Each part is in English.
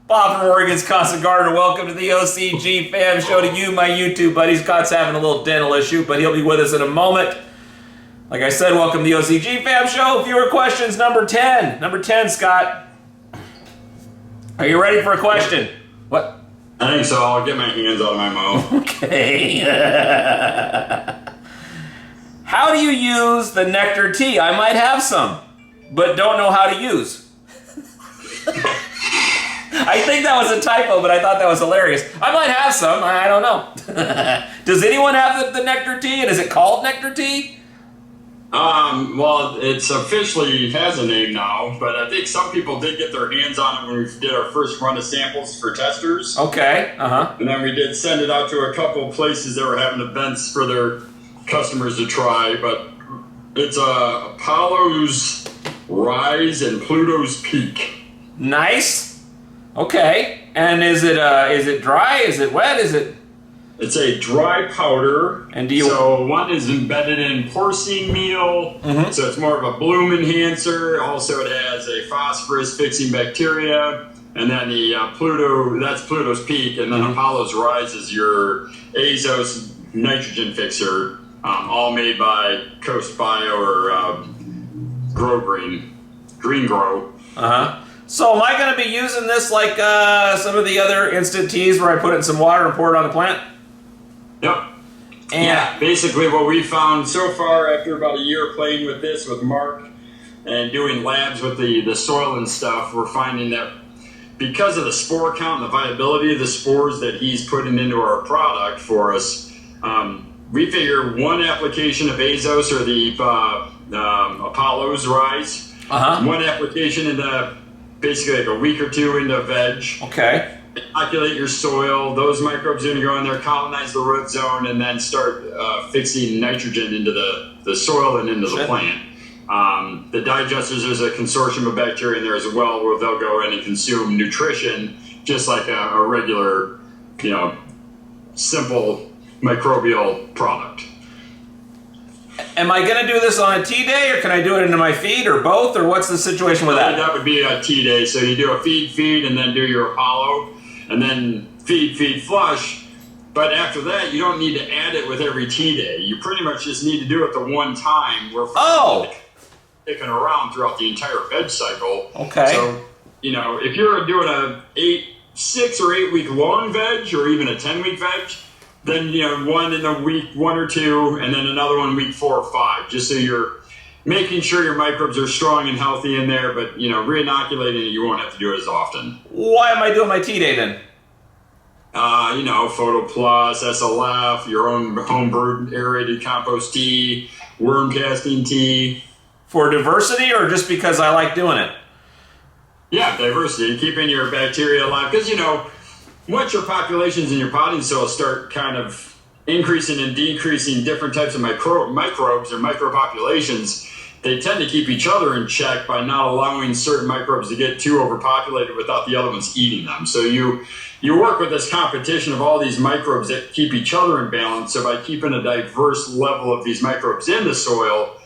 Bob from Oregon's Constant Gardener. Welcome to the OCGFAM show to you, my YouTube buddies. Scott's having a little dental issue, but he'll be with us in a moment. Like I said, welcome to the OCGFAM show. Viewer questions number 10. Number 10, Scott. Are you ready for a question? What? I think so. I'll get my hands out of my mouth. Okay. How do you use the nectar tea? I might have some, but don't know how to use. I think that was a typo, but I thought that was hilarious. I might have some. I don't know. Does anyone have the nectar tea? And is it called nectar tea? Well, it's officially has a name now, but I think some people did get their hands on it when we did our first run of samples for testers. Okay, And then we did send it out to a couple of places that were having events for their customers to try, but it's Apollo's Rise and Pluto's Peak. Nice. Okay, and is it dry? Is it wet? Is it? It's a dry powder. And do you? So one is embedded in porcine meal. So it's more of a bloom enhancer. Also, it has a phosphorus fixing bacteria. And then the Pluto, that's Pluto's Peak. And then Apollo's Rise is your azos nitrogen fixer, all made by Coast Bio or Grow Green Grow. So am I going to be using this like some of the other instant teas where I put it in some water and pour it on the plant? Yep. And yeah, basically what we found so far after about a year playing with this with Mark and doing labs with the soil and stuff, we're finding that because of the spore count and the viability of the spores that he's putting into our product for us, we figure one application of Azos or the Apollo's Rise, one application into basically like a week or two into veg. Okay. Inoculate your soil. Those microbes are going to go in there, colonize the root zone, and then start fixing nitrogen into the soil and into the plant. The digesters, there's a consortium of bacteria in there as well where they'll go in and consume nutrition just like a regular, simple microbial product. Am I going to do this on a tea day, or can I do it into my feed, or both, or what's the situation with that? That would be a tea day. So you do a feed, and then do your Apollo, and then feed, flush. But after that, you don't need to add it with every tea day. You pretty much just need to do it the one time. We're sticking around throughout the entire veg cycle. Okay. So, if you're doing a 6 or 8 week long veg, or even a 10-week veg, then, one in a week 1 or 2, and then another one week 4 or 5, just so you're making sure your microbes are strong and healthy in there, but, re-inoculating it, you won't have to do it as often. Why am I doing my tea day then? Photo Plus, SLF, your own home-brewed aerated compost tea, worm casting tea. For diversity, or just because I like doing it? Yeah, diversity, keeping your bacteria alive, because, once your populations in your potting soil start kind of increasing and decreasing different types of microbes or micropopulations, they tend to keep each other in check by not allowing certain microbes to get too overpopulated without the other ones eating them. So you work with this competition of all these microbes that keep each other in balance. So by keeping a diverse level of these microbes in the soil,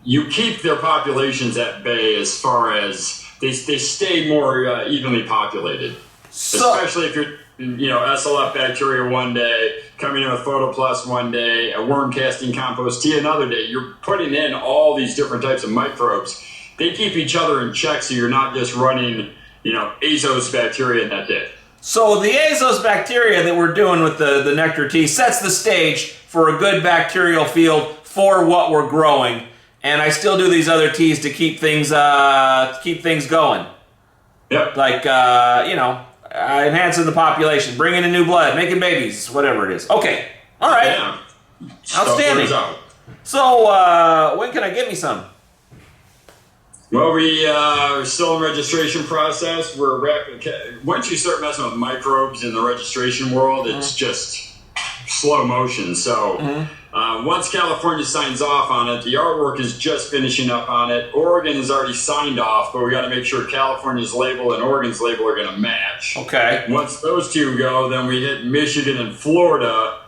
you keep their populations at bay as far as they stay more evenly populated. So, especially if you're SLF bacteria one day, coming in with Photo Plus one day, a worm casting compost tea another day. You're putting in all these different types of microbes. They keep each other in check, so you're not just running, azos bacteria and that's it. So the azos bacteria that we're doing with the nectar tea sets the stage for a good bacterial field for what we're growing. And I still do these other teas to keep things going. Yep. Like, enhancing the population, bringing in new blood, making babies, whatever it is. Okay. All right. Yeah. Outstanding. So, when can I get me some? Well, we are still in registration process. Once you start messing with microbes in the registration world, it's just slow motion. So once California signs off on it, the artwork is just finishing up on it. Oregon has already signed off, but we got to make sure California's label and Oregon's label are going to match. Okay. Once those two go, then we hit Michigan and Florida.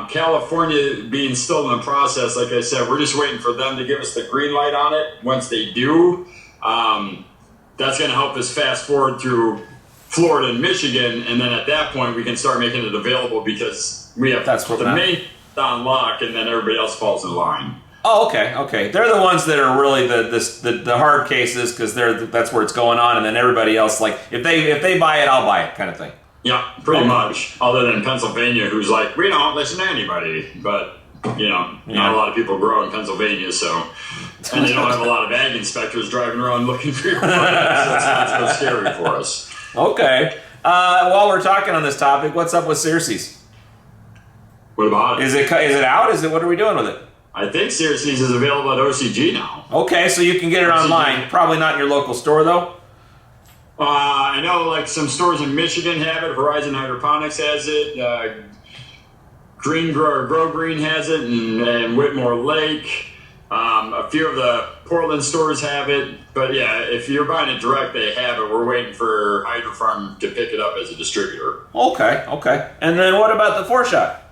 California being still in the process, like I said, we're just waiting for them to give us the green light on it. Once they do, that's going to help us fast forward through Florida and Michigan, and then at that point we can start making it available because we have the main on lock, and then everybody else falls in line. Oh, okay. They're the ones that are really the hard cases because that's where it's going on, and then everybody else, like if they buy it, I'll buy it, kind of thing. Yeah, pretty much. Other than Pennsylvania, who's like, we don't listen to anybody, but not a lot of people grow in Pennsylvania, so and they don't have a lot of ag inspectors driving around looking for your products. That's so scary for us. Okay. While we're talking on this topic, what's up with Circes? What about it? Is it out? What are we doing with it? I think Circes is available at OCG now. Okay, so you can get it online. Probably not in your local store, though. I know, like some stores in Michigan have it. Horizon Hydroponics has it. Green Grow Green has it, and Whitmore Lake. A few of the Portland stores have it. But yeah, if you're buying it direct, they have it. We're waiting for Hydrofarm to pick it up as a distributor. Okay. And then what about the 4-shot?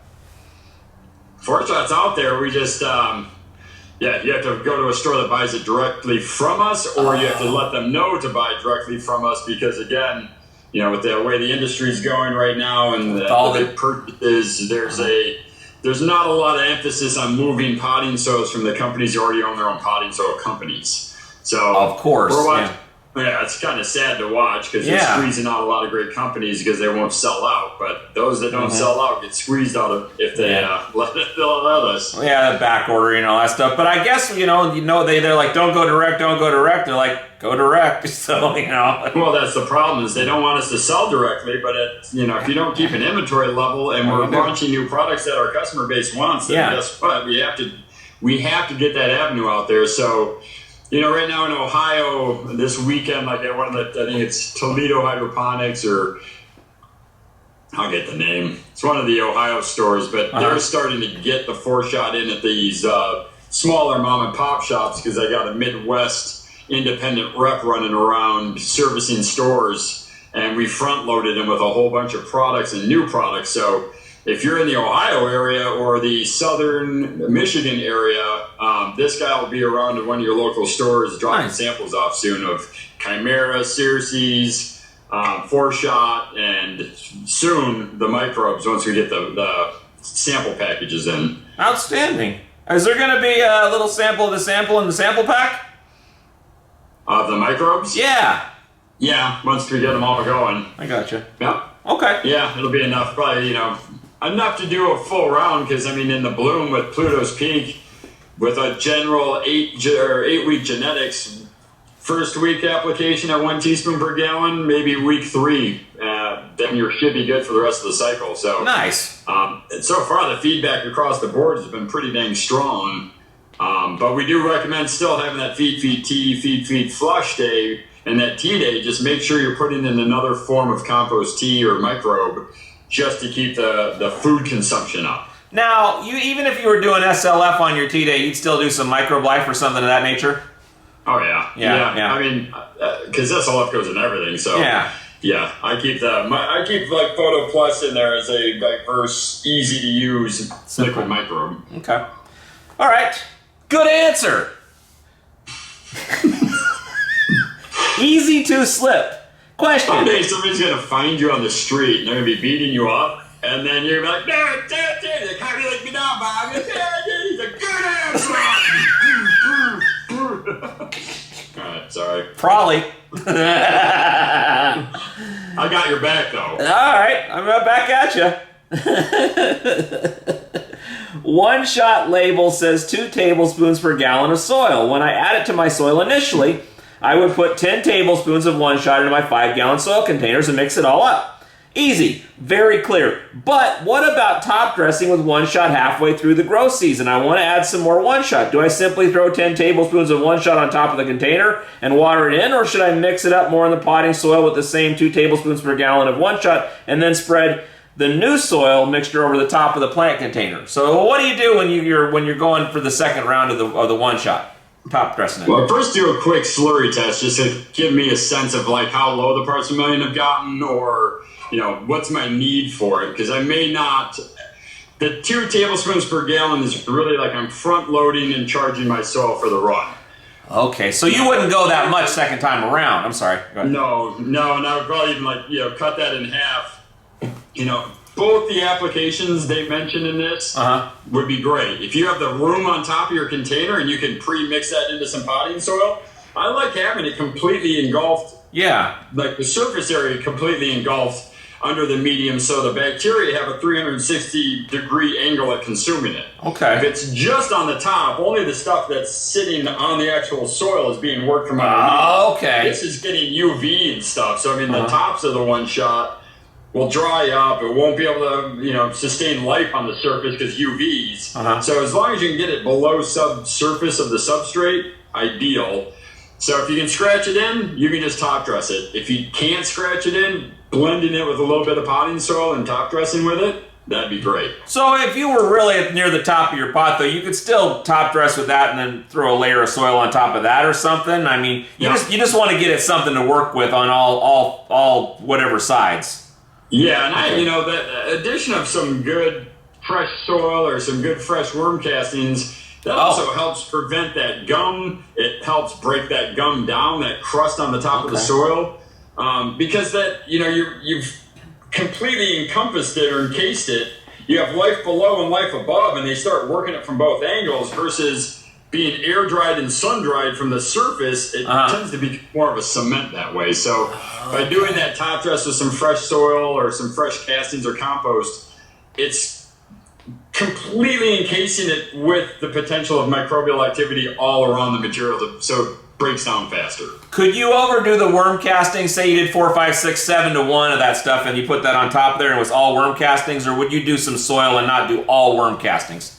4-shot's out there. We just, you have to go to a store that buys it directly from us, or you have to let them know to buy directly from us because, again, with the way the industry's going right now and the big purchases, there's not a lot of emphasis on moving potting soils from the companies who already own their own potting soil companies. So, of course, it's kind of sad to watch because you're squeezing out a lot of great companies because they won't sell out. But those that don't sell out get squeezed out of if they let us. Yeah, the back ordering and all that stuff. But I guess they're like, don't go direct. They're like, go direct. So Well, that's the problem is they don't want us to sell directly. But if you don't keep an inventory level and we're launching new products that our customer base wants, then guess what? We have to get that avenue out there. So. Right now in Ohio, this weekend, like at one of I think it's Toledo Hydroponics, or I'll get the name. It's one of the Ohio stores, but they're starting to get the 4-shot in at these smaller mom and pop shops because they got a Midwest independent rep running around servicing stores, and we front loaded them with a whole bunch of products and new products. So if you're in the Ohio area or the southern Michigan area, this guy will be around at one of your local stores dropping samples off soon of Chimera, Circes, 4-shot, and soon the microbes once we get the sample packages in. Outstanding. Is there going to be a little sample of the sample in the sample pack? Of the microbes? Yeah. Yeah, once we get them all going. I gotcha. Yeah. Okay. Yeah, it'll be enough, probably, enough to do a full round because, in the bloom with Pluto's Peak, with a general 8-week genetics, first week application at 1 teaspoon per gallon, maybe week 3, then you should be good for the rest of the cycle. So nice. And so far, the feedback across the board has been pretty dang strong. But we do recommend still having that feed flush day and that tea day. Just make sure you're putting in another form of compost tea or microbe just to keep the food consumption up. Now, even if you were doing SLF on your tea day, you'd still do some microbe life or something of that nature? Oh, yeah. Because SLF goes in everything, so... Yeah, I keep like Photo Plus in there as a diverse, easy to use liquid microbe. Okay. All right. Good answer. Easy to slip. Question. Someday somebody's gonna find you on the street and they're gonna be beating you up, and then you're gonna be like, they can't be like me now, Bob. He's a good answer. All right, sorry. Probably. I got your back though. All right, I'm right back at you. 1-shot label says 2 tablespoons per gallon of soil. When I add it to my soil initially, I would put 10 tablespoons of 1-shot into my 5-gallon soil containers and mix it all up. Easy, very clear. But what about top dressing with 1-shot halfway through the growth season? I want to add some more 1-shot. Do I simply throw 10 tablespoons of 1-shot on top of the container and water it in, or should I mix it up more in the potting soil with the same 2 tablespoons per gallon of 1-shot and then spread the new soil mixture over the top of the plant container? So what do you do when you're going for the second round of the 1-shot? Top dressing it. Well, first do a quick slurry test just to give me a sense of like how low the parts per million have gotten, or what's my need for it, because I may not. The 2 tablespoons per gallon is really like I'm front loading and charging my soil for the run. Okay, so you wouldn't go that much second time around. I'm sorry. Go ahead. No, and I would probably even cut that in half. Both the applications they mentioned in this would be great. If you have the room on top of your container and you can pre-mix that into some potting soil, I like having it completely engulfed. Yeah. Like the surface area completely engulfed under the medium, so the bacteria have a 360-degree angle at consuming it. Okay. If it's just on the top, only the stuff that's sitting on the actual soil is being worked from underneath. Okay. This is getting UV and stuff, so the tops of the one shot will dry up. It won't be able to, sustain life on the surface because UVs. So as long as you can get it below subsurface of the substrate, ideal. So if you can scratch it in, you can just top dress it. If you can't scratch it in, blending it with a little bit of potting soil and top dressing with it, that'd be great. So if you were really near the top of your pot, though, you could still top dress with that and then throw a layer of soil on top of that or something. I mean, you just want to get it something to work with on all whatever sides. Yeah, and the addition of some good fresh soil or some good fresh worm castings, that also helps prevent that gum. It helps break that gum down, that crust on the top of the soil. Because that, you've completely encompassed it or encased it. You have life below and life above, and they start working it from both angles versus being air dried and sun dried from the surface. It tends to be more of a cement that way. So by doing that top dress with some fresh soil or some fresh castings or compost, it's completely encasing it with the potential of microbial activity all around the material, so it breaks down faster. Could you overdo the worm casting? Say you did 4, 5, 6, 7 to 1 of that stuff, and you put that on top there, and it was all worm castings, or would you do some soil and not do all worm castings?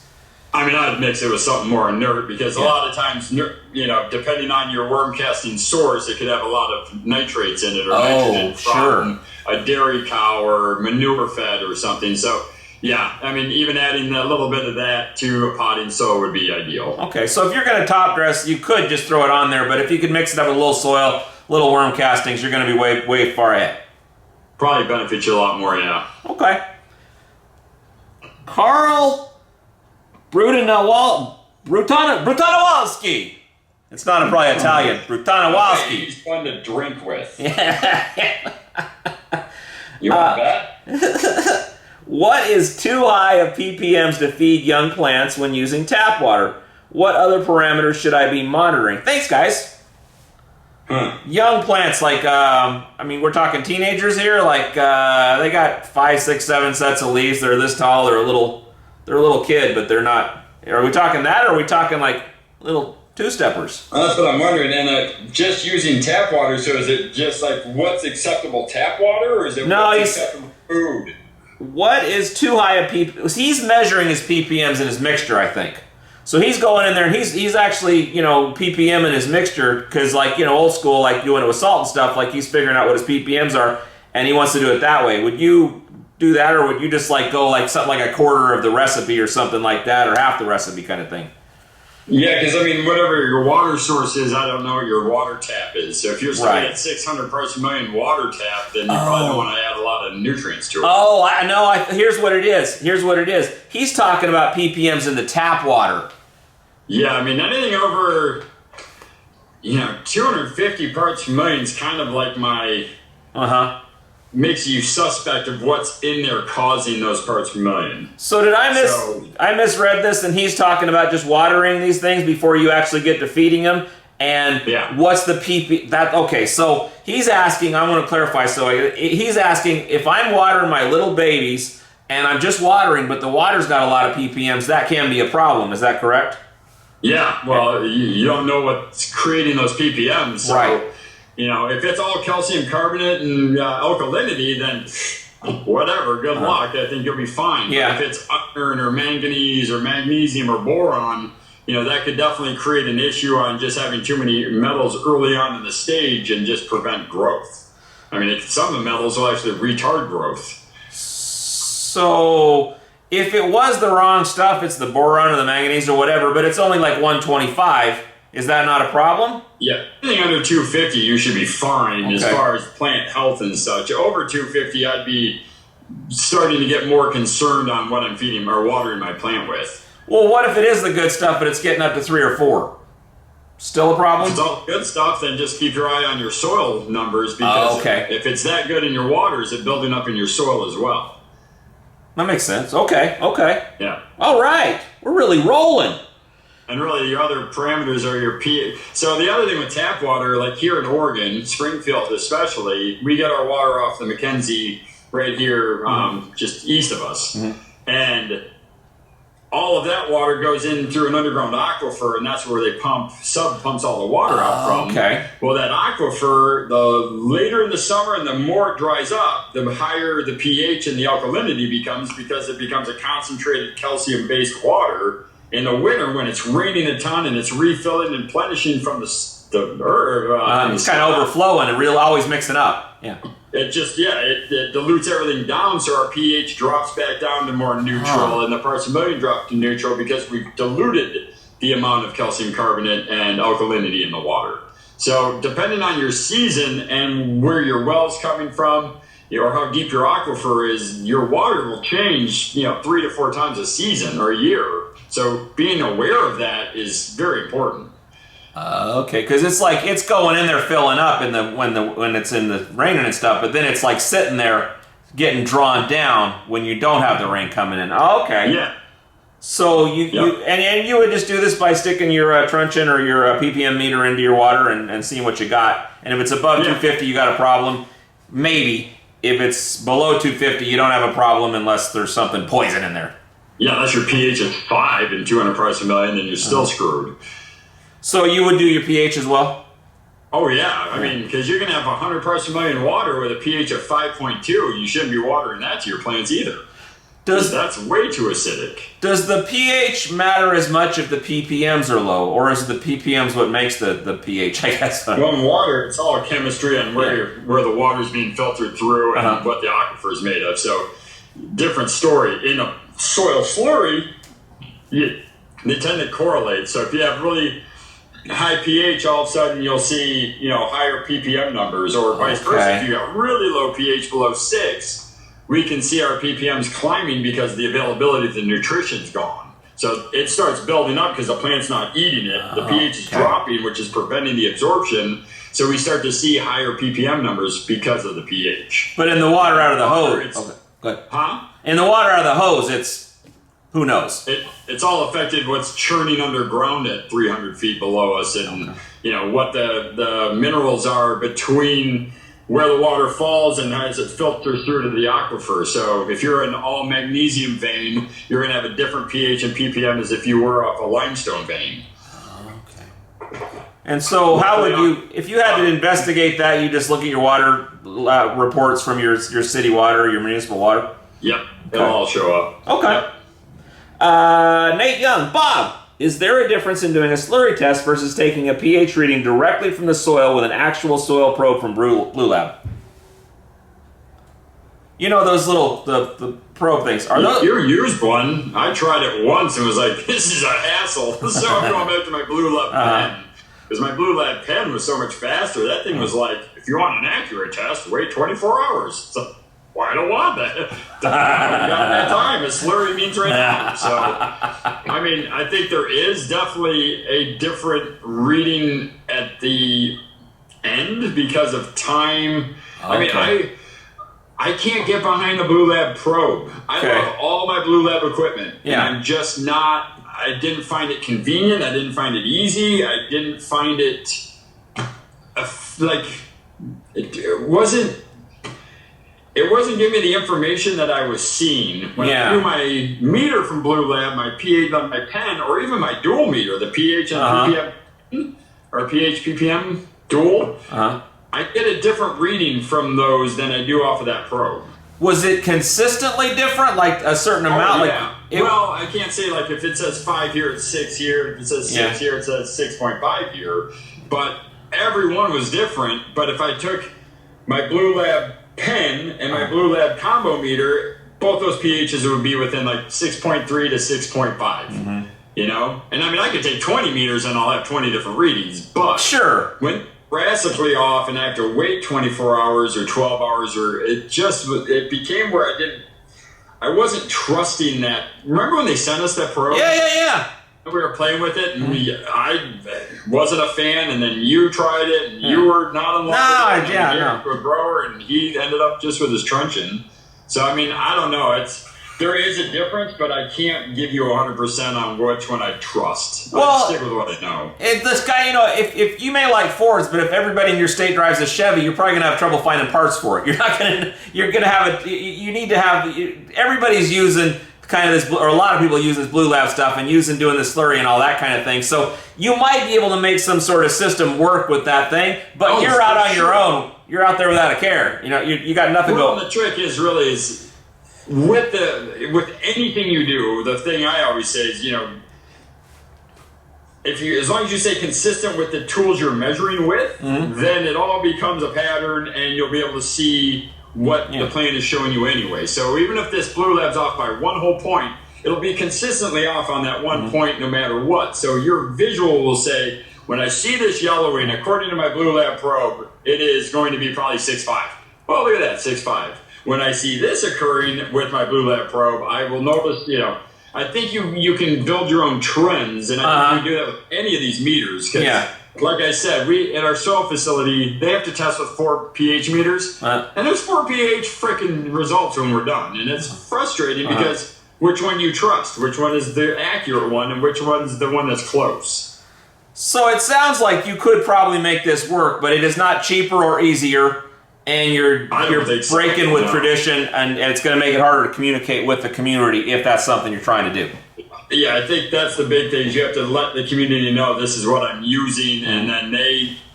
I'd mix it with something more inert because a lot of times, depending on your worm casting source, it could have a lot of nitrates in it or nitrogen from a dairy cow or manure fed or something. So. Yeah, even adding a little bit of that to a potting soil would be ideal. Okay, so if you're going to top dress, you could just throw it on there, but if you could mix it up with a little soil, little worm castings, you're going to be way far ahead. Probably benefit you a lot more, yeah. Okay. Carl Brutanowalski. It's not probably Italian. Brutanowalski. He's fun to drink with. Yeah. You want that? What is too high of ppms to feed young plants when using tap water? What other parameters should I be monitoring? Thanks, guys. Young plants, like, we're talking teenagers here. Like, they got 5, 6, 7 sets of leaves. They're this tall. They're a little kid, but they're not. Are we talking that, or are we talking like little two-steppers? That's what I'm wondering. And just using tap water. So is it just like what's acceptable tap water, or is it what's acceptable food? What is too high a ppm? He's measuring his ppms in his mixture, I think. So he's going in there and he's actually, ppm in his mixture because, like, old school, like doing it with salt and stuff, like he's figuring out what his ppms are and he wants to do it that way. Would you do that, or would you just like go like something like a quarter of the recipe or something like that, or half the recipe kind of thing? Yeah, because whatever your water source is, I don't know what your water tap is. So if you're starting at 600 parts per million water tap, then you probably don't want to add a lot of nutrients to it. Oh, I know. Here's what it is. He's talking about ppms in the tap water. Yeah, anything over, 250 parts per million is kind of like my makes you suspect of what's in there causing those parts per million. So did I misread this, and he's talking about just watering these things before you actually get to feeding them? And what's the pp? So he's asking, I want to clarify, so he's asking if I'm watering my little babies and I'm just watering, but the water's got a lot of ppms, that can be a problem. Is that correct? Yeah, well, you don't know what's creating those ppms. So, right. If it's all calcium carbonate and alkalinity, then whatever, good luck. I think you'll be fine. Yeah. But if it's iron or manganese or magnesium or boron, that could definitely create an issue on just having too many metals early on in the stage and just prevent growth. Some of the metals will actually retard growth. So if it was the wrong stuff, it's the boron or the manganese or whatever, but it's only like 125, is that not a problem? Yeah, anything under 250, you should be fine as far as plant health and such. Over 250, I'd be starting to get more concerned on what I'm feeding or watering my plant with. Well, what if it is the good stuff, but it's getting up to 3 or 4? Still a problem? If it's all good stuff, then just keep your eye on your soil numbers, because if it's that good in your water, is it building up in your soil as well? That makes sense. Okay. Yeah. All right. We're really rolling. And really, your other parameters are your pH. So the other thing with tap water, like here in Oregon, Springfield especially, we get our water off the Mackenzie right here, just east of us. And all of that water goes in through an underground aquifer, and that's where they pumps all the water out from. Okay. Well, that aquifer, the later in the summer and the more it dries up, the higher the pH and the alkalinity becomes, because it becomes a concentrated calcium-based water. In the winter, when it's raining a ton and it's refilling and replenishing from the earth, it's kind of overflowing and always mixing up. Yeah. It just, it dilutes everything down, so our pH drops back down to more neutral, and the parts per million drop to neutral because we've diluted the amount of calcium carbonate and alkalinity in the water. So depending on your season and where your well's coming from, or how deep your aquifer is, your water will change, 3 to 4 times a season or a year. So being aware of that is very important. Okay, because it's like it's going in there filling up when it's in the raining and stuff, but then it's like sitting there getting drawn down when you don't have the rain coming in. Okay. Yeah. So you would just do this by sticking your truncheon or your ppm meter into your water and seeing what you got. And if it's above 250, you got a problem. Maybe. If it's below 250, you don't have a problem unless there's something poison in there. Yeah, unless your pH is 5 and 200 parts per million, then you're still screwed. So you would do your pH as well? Oh, yeah. I mean, because you're going to have 100 parts per million water with a pH of 5.2. You shouldn't be watering that to your plants either. That's way too acidic. Does the pH matter as much if the ppms are low, or is the ppms what makes the pH, I guess? Well, in water, it's all chemistry and where the water's being filtered through and what the aquifer is made of. So, different story. In a soil slurry, they tend to correlate. So if you have really high pH, all of a sudden you'll see, higher ppm numbers, or vice versa. If you got really low pH below 6, we can see our ppms climbing because the availability of the nutrition's gone. So it starts building up because the plant's not eating it. The pH is dropping, which is preventing the absorption. So we start to see higher ppm numbers because of the pH. But in the water out of the hose, good. Huh? In the water out of the hose, it's who knows. It's all affected what's churning underground at 300 feet below us, and what the minerals are between where the water falls and as it filters through to the aquifer. So if you're an all magnesium vein, you're going to have a different pH and ppm as if you were off a limestone vein. Okay. And so how would you, if you had to investigate that, you just look at your water reports from your city water, your municipal water? Yep, it'll all show up. Okay. Yep. Nate Young, Bob, is there a difference in doing a slurry test versus taking a pH reading directly from the soil with an actual soil probe from Blue Lab? You know those little the probe things. Are those? You used one. I tried it once and was like, this is a hassle. So I'm going back to my Blue Lab pen. Because my Blue Lab pen was so much faster. That thing was like, if you want an accurate test, wait 24 hours. So, well, I don't want that. I got that time. A slurry means right now. So, I mean, I think there is definitely a different reading at the end because of time. Okay. I mean, I can't get behind the Blue Lab probe. I love all my Blue Lab equipment. Yeah. And I'm just not, I didn't find it convenient. I didn't find it easy. I didn't find it, it wasn't giving me the information that I was seeing. When I do my meter from Blue Lab, my pH on my pen, or even my dual meter, the pH and ppm, or pH ppm dual, I get a different reading from those than I do off of that probe. Was it consistently different, like a certain amount? Yeah. Well, I can't say like if it says 5 here, it's 6 here. If it says 6 here, it says 6.5 here. But every one was different. But if I took my Blue Lab pen and my Blue Lab combo meter, both those pHs would be within like 6.3 to 6.5. You know? And I mean, I could take 20 meters and I'll have 20 different readings. But when drastically off and I have to wait 24 hours or 12 hours, or it became where I wasn't trusting that. Remember when they sent us that probe? Yeah. we were playing with it, and I wasn't a fan, and then you tried it, and you were not in love with it. To a grower, and he ended up just with his truncheon. So, I mean, I don't know. There is a difference, but I can't give you 100% on which one I trust. I stick with what I know. This guy, if you may like Fords, but if everybody in your state drives a Chevy, you're probably gonna have trouble finding parts for it. You're gonna have it. You need to have. Everybody's using kind of this, or a lot of people use this Blue Lab stuff and doing the slurry and all that kind of thing. So you might be able to make some sort of system work with that thing, but you're out on your own. You're out there without a care. You got nothing going. The trick is with anything you do. The thing I always say is, as long as you stay consistent with the tools you're measuring with, then it all becomes a pattern, and you'll be able to see what the plant is showing you anyway. So even if this Blue Lab's off by 1 whole point, it'll be consistently off on that 1 point no matter what. So your visual will say, when I see this yellowing, according to my Blue Lab probe, it is going to be probably 6.5. Well, look at that, 6.5. When I see this occurring with my Blue Lab probe, I will notice, I think you can build your own trends, and I think you can do that with any of these meters. Like I said, at our soil facility, they have to test with 4 pH meters, and there's 4 pH freaking results when we're done. And it's frustrating because which one you trust, which one is the accurate one, and which one's the one that's close. So it sounds like you could probably make this work, but it is not cheaper or easier, and you're breaking with tradition, and it's going to make it harder to communicate with the community if that's something you're trying to do. Yeah, I think that's the big thing. You have to let the community know this is what I'm using, and then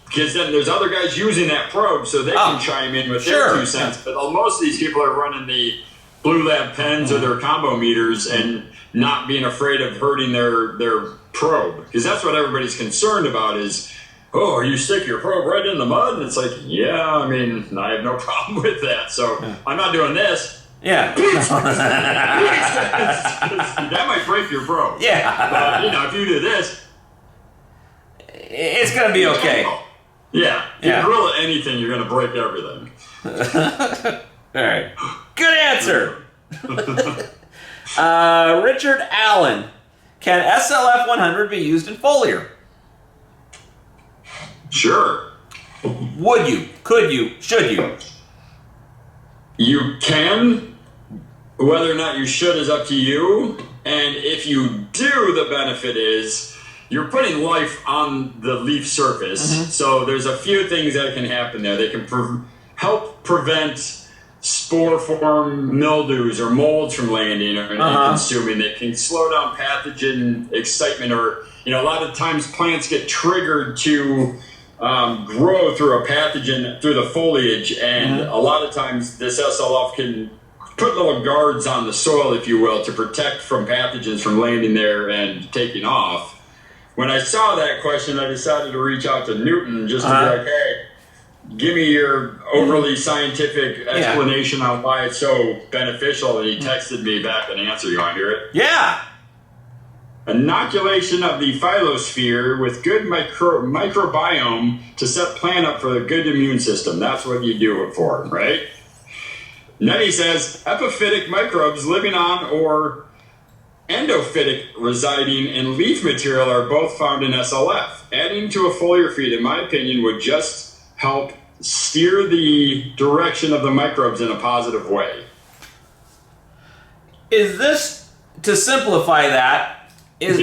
because then there's other guys using that probe, so they can chime in with their 2 cents. But most of these people are running the Blue Lab pens or their combo meters and not being afraid of hurting their probe, because that's what everybody's concerned about is, you stick your probe right in the mud? And it's like, I mean, I have no problem with that. So I'm not doing this. Yeah. That might break your probe. Yeah. But, if you do this, it's going to be okay. Yeah. If you drill anything, you're going to break everything. All right. Good answer. Richard Allen. Can SLF 100 be used in foliar? Sure. Would you? Could you? Should you? You can. Whether or not you should is up to you. And if you do, the benefit is you're putting life on the leaf surface. So there's a few things that can happen there. They can help prevent spore form mildews or molds from landing or consuming. They can slow down pathogen excitement, or a lot of times plants get triggered to grow through a pathogen through the foliage, and a lot of times this SLF can put little guards on the soil, if you will, to protect from pathogens from landing there and taking off. When I saw that question, I decided to reach out to Newton just to be like, hey, give me your overly scientific explanation on why it's so beneficial. And he texted me back an answer. You want to hear it? Yeah. Inoculation of the phylosphere with good microbiome to set plant up for a good immune system. That's what you do it for, right? And then he says, epiphytic microbes living on or endophytic residing in leaf material are both found in SLF. Adding to a foliar feed, in my opinion, would just help steer the direction of the microbes in a positive way. Is this, to simplify that, is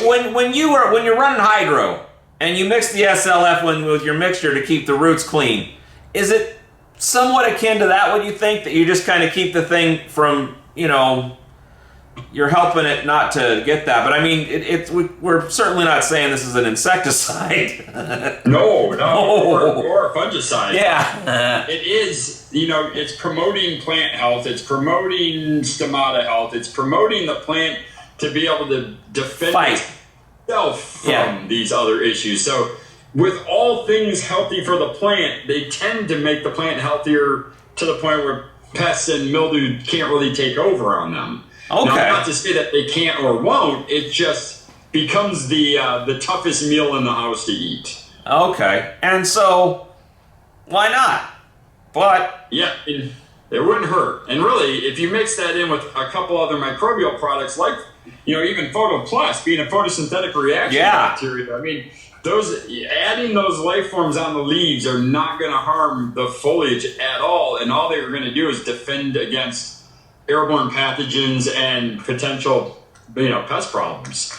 when you're running hydro and you mix the SLF with your mixture to keep the roots clean, is it somewhat akin to that, what you think, that you just kind of keep the thing from, you're helping it not to get that? But I mean, we're certainly not saying this is an insecticide. No, or a fungicide. Yeah. It is, it's promoting plant health, it's promoting stomata health, it's promoting the plant to be able to defend itself from these other issues. So with all things healthy for the plant, they tend to make the plant healthier to the point where pests and mildew can't really take over on them. Okay. Now, not to say that they can't or won't, it just becomes the toughest meal in the house to eat. Okay. And so, why not? But... Yeah, It wouldn't hurt. And really, if you mix that in with a couple other microbial products like, even Photo Plus being a photosynthetic reaction bacteria, I mean, adding those life forms on the leaves are not going to harm the foliage at all. And all they're going to do is defend against airborne pathogens and potential, pest problems.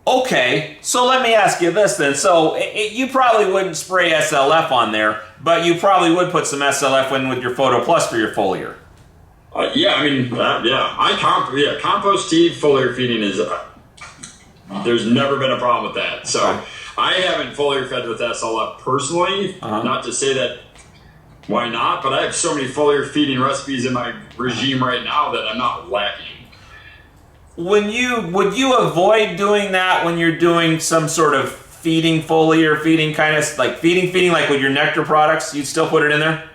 Okay, so let me ask you this then. So you probably wouldn't spray SLF on there, but you probably would put some SLF in with your Photo Plus for your foliar. Compost tea foliar feeding is, there's never been a problem with that. So Okay. I haven't foliar fed with SLF personally, not to say that why not, but I have so many foliar feeding recipes in my regime right now that I'm not lacking. Would you avoid doing that when you're doing some sort of feeding foliar, feeding kind of like feeding like with your nectar products? You'd still put it in there?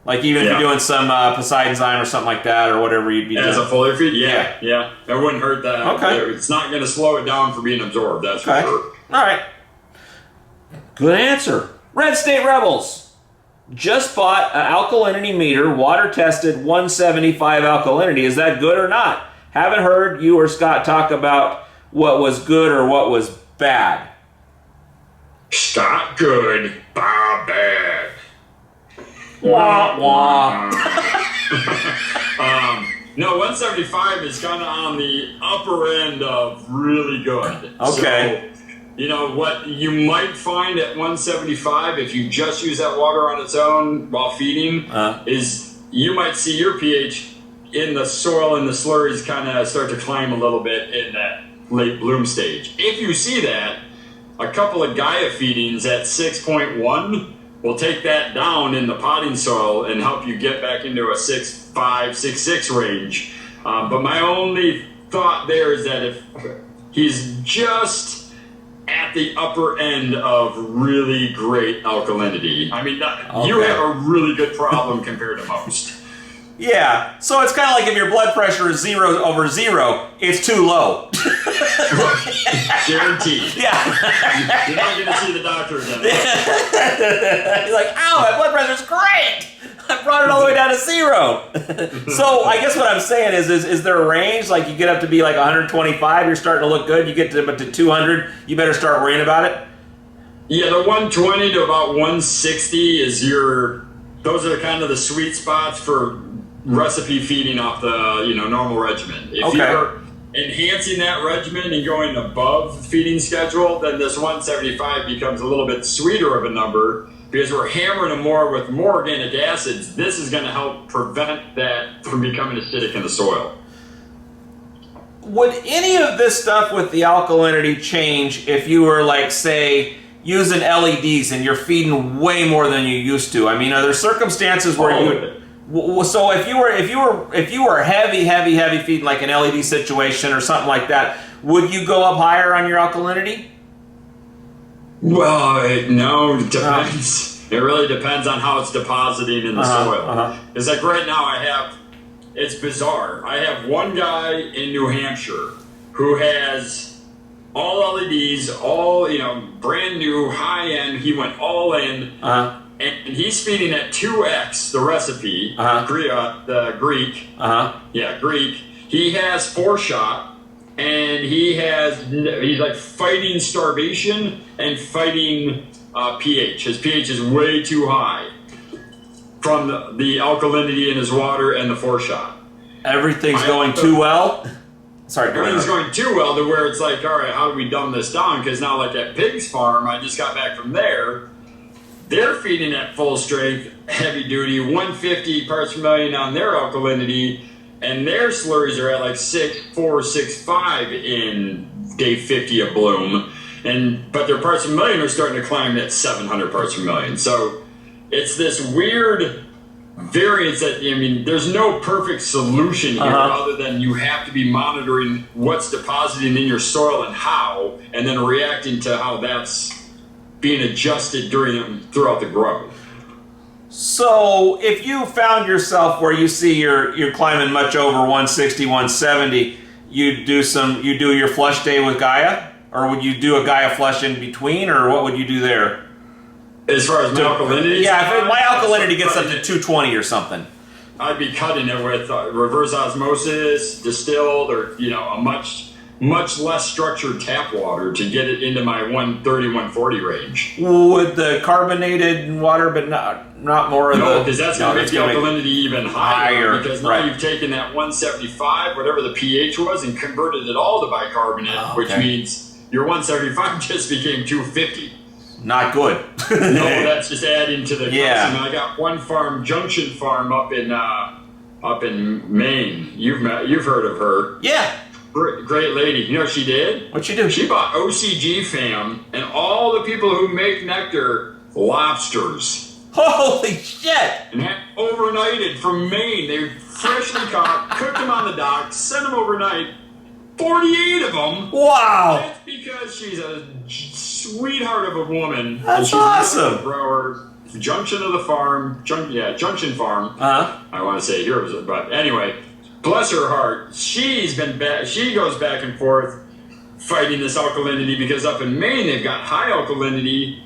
Like even if you're doing some Poseidonzyme or something like that or whatever you'd be doing. As a foliar feed? Yeah. That wouldn't hurt that. Okay. It's not going to slow it down from being absorbed, that's for sure. All right. Good answer. Red State Rebels. Just bought an alkalinity meter, water tested 175 alkalinity. Is that good or not? Haven't heard you or Scott talk about what was good or what was bad. Scott good, Bob bad. Wah, wah. No, 175 is kind of on the upper end of really good. Okay. So, what you might find at 175 if you just use that water on its own while feeding is you might see your pH in the soil and the slurries kind of start to climb a little bit in that late bloom stage. If you see that, a couple of Gaia feedings at 6.1 will take that down in the potting soil and help you get back into a 6.5, 6.6 range. But my only thought there is that if he's just at the upper end of really great alkalinity, I mean, you have a really good problem compared to most. Yeah, so it's kind of like if your blood pressure is 0 over 0, it's too low. Guaranteed. Yeah. You're not going to see the doctor again. You're like, ow, my blood pressure's great. I brought it all the way down to 0. So I guess what I'm saying is there a range? Like you get up to be like 125, you're starting to look good. You get to 200, you better start worrying about it? Yeah, the 120 to about 160 is those are kind of the sweet spots for recipe feeding off the normal regimen. If you're enhancing that regimen and going above the feeding schedule, then this 175 becomes a little bit sweeter of a number because we're hammering them more with more organic acids. This is going to help prevent that from becoming acidic in the soil. Would any of this stuff with the alkalinity change if you were like, say, using LEDs and you're feeding way more than you used to? I mean, are there circumstances where so if you were heavy feeding like an LED situation or something like that, would you go up higher on your alkalinity? Well, no, it depends. It really depends on how it's depositing in the soil. It's like right now it's bizarre. I have one guy in New Hampshire who has all LEDs, all, brand new, high end. He went all in. And he's feeding at 2x the recipe, the Greek. Greek. He has 4-shot, and he's like fighting starvation and fighting pH. His pH is way too high from the alkalinity in his water and the 4-shot. Everything's going too well? Sorry, everything's going too well to where it's like, all right, how do we dumb this down? Because now, like at Pig's Farm, I just got back from there. They're feeding at full strength, heavy duty, 150 parts per million on their alkalinity, and their slurries are at like 6.4, 6.5 in day 50 of bloom. But their parts per million are starting to climb at 700 parts per million. So it's this weird variance that, there's no perfect solution here other than you have to be monitoring what's depositing in your soil and how, and then reacting to how that's being adjusted throughout the growth. So if you found yourself where you see you're climbing much over 160, 170, you do your flush day with Gaia, or would you do a Gaia flush in between, or what would you do there? As far as my alkalinity? Yeah, if my alkalinity gets up to 220 or something. I'd be cutting it with reverse osmosis, distilled, or a much less structured tap water to get it into my 130, 140 range. Would the carbonated water, but not more of the... No, because that's going to make the alkalinity even higher. Because now you've taken that 175, whatever the pH was, and converted it all to bicarbonate, which means your 175 just became 250. Not good. No, that's just adding to the calcium. I got one farm, Junction Farm, up in Maine. You've heard of her. Yeah. Great lady. You know what she did? What'd she do? She bought OCGFAM and all the people who make nectar lobsters. Holy shit! And had overnighted from Maine. They were freshly caught, cooked them on the dock, sent them overnight. 48 of them. Wow! That's because she's a sweetheart of a woman. That's awesome. A grower. Junction of the farm. Junction Farm. I want to say heroes, but anyway. Bless her heart, she's been back. She goes back and forth fighting this alkalinity because up in Maine they've got high alkalinity,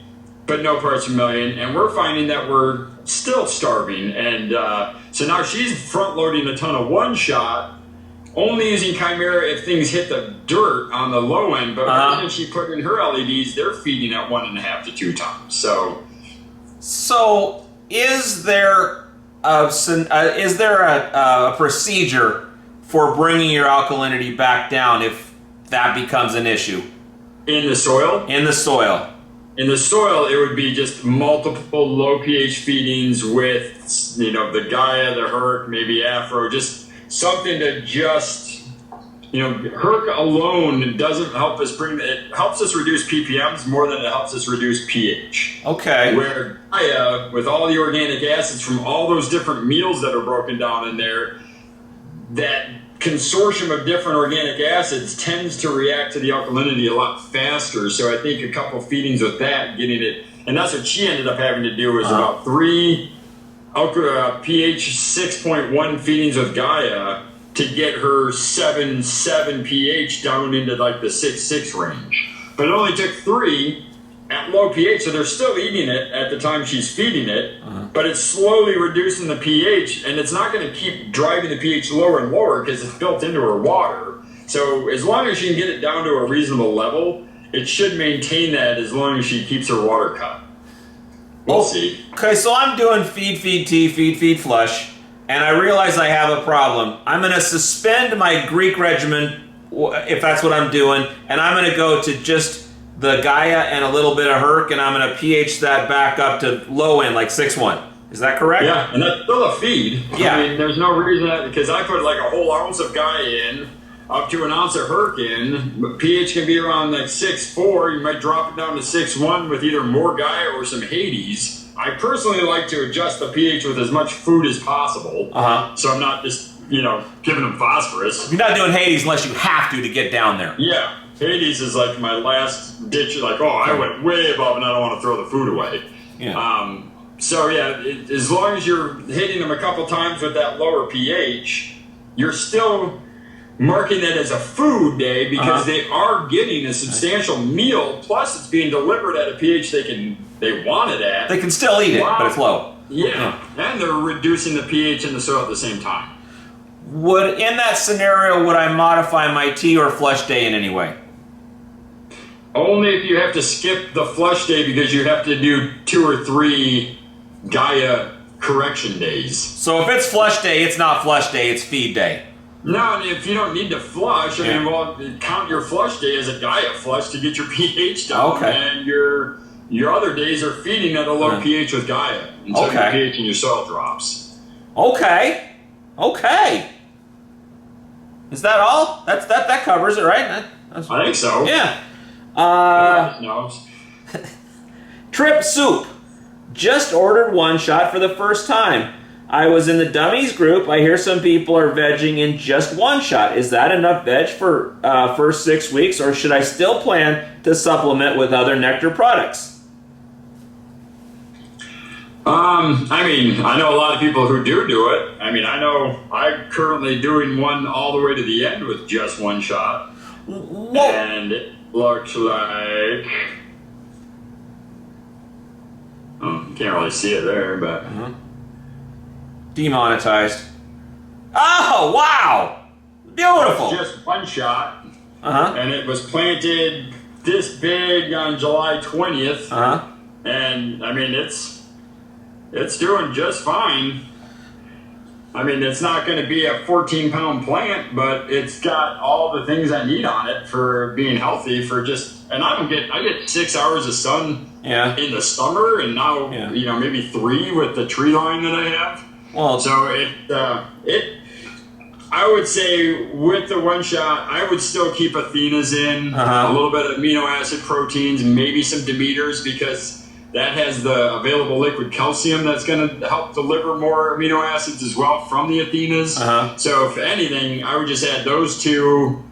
but no parts per million, and we're finding that we're still starving. And so now she's front loading a ton of one shot, only using Chimera if things hit the dirt on the low end. But everything she put in her LEDs, they're feeding at 1.5 to 2 tons. So is there a procedure for bringing your alkalinity back down if that becomes an issue? In the soil? In the soil. In the soil, it would be just multiple low pH feedings with, the Gaia, the Herc, maybe Afro, just something to just, Herc alone doesn't help us it helps us reduce ppms more than it helps us reduce pH. Okay. Where Gaia, with all the organic acids from all those different meals that are broken down in there, that consortium of different organic acids tends to react to the alkalinity a lot faster. So I think a couple feedings with that, getting it, and that's what she ended up having to do, was about 3 pH 6.1 feedings with Gaia to get her 7.7 pH down into like the 6.6 range. But it only took 3 at low pH, so they're still eating it at the time she's feeding it, but it's slowly reducing the pH, and it's not going to keep driving the pH lower and lower because it's built into her water. So as long as she can get it down to a reasonable level, it should maintain that as long as she keeps her water cut. We'll see. Okay, so I'm doing feed, tea, feed, flush, and I realize I have a problem. I'm going to suspend my Greek regimen, if that's what I'm doing, and I'm going to go to just the Gaia and a little bit of Herc, and I'm going to pH that back up to low end, like 6.1. Is that correct? Yeah, and that's still a feed. Yeah. I mean, there's no reason because I put like a whole ounce of Gaia in, up to an ounce of Herc in, but pH can be around like 6.4. You might drop it down to 6.1 with either more Gaia or some Hades. I personally like to adjust the pH with as much food as possible, so I'm not just, giving them phosphorus. You're not doing Hades unless you have to get down there. Yeah. Hades is like my last ditch, like, I went way above and I don't want to throw the food away. Yeah. So yeah, as long as you're hitting them a couple times with that lower pH, you're still marking that as a food day because they are getting a substantial meal, plus it's being delivered at a pH they want it at. They can still eat it, but it's low. Yeah, and they're reducing the pH in the soil at the same time. In that scenario, would I modify my tea or flush day in any way? Only if you have to skip the flush day because you have to do 2 or 3 Gaia correction days. So if it's flush day, it's not flush day, it's feed day. No, and if you don't need to flush, I mean, count your flush day as a Gaia flush to get your pH down. Okay. And your other days are feeding at a low pH with Gaia until your pH in your soil drops. Okay. Is that all? That covers it, right? I think so. Yeah. Knows. Trip soup. Just ordered one shot for the first time. I was in the dummies group. I hear some people are vegging in just one shot. Is that enough veg for first 6 weeks, or should I still plan to supplement with other nectar products? I mean, I know a lot of people who do it. I mean, I know I'm currently doing one all the way to the end with just one shot. Whoa. And it looks like... Oh, you can't really see it there, but... Demonetized. Oh, wow! Beautiful! It's just one shot. Uh-huh. And it was planted this big on July 20th. Uh-huh. And, I mean, it's doing just fine. I mean, it's not going to be a 14-pound plant, but it's got all the things I need on it for being healthy. And I get 6 hours of sun in the summer, and now maybe 3 with the tree line that I have. Well, so I would say with the one shot, I would still keep Athenas in, a little bit of amino acid proteins, maybe some Demeters, because that has the available liquid calcium that's going to help deliver more amino acids as well from the Athenas. So if anything, I would just add those two.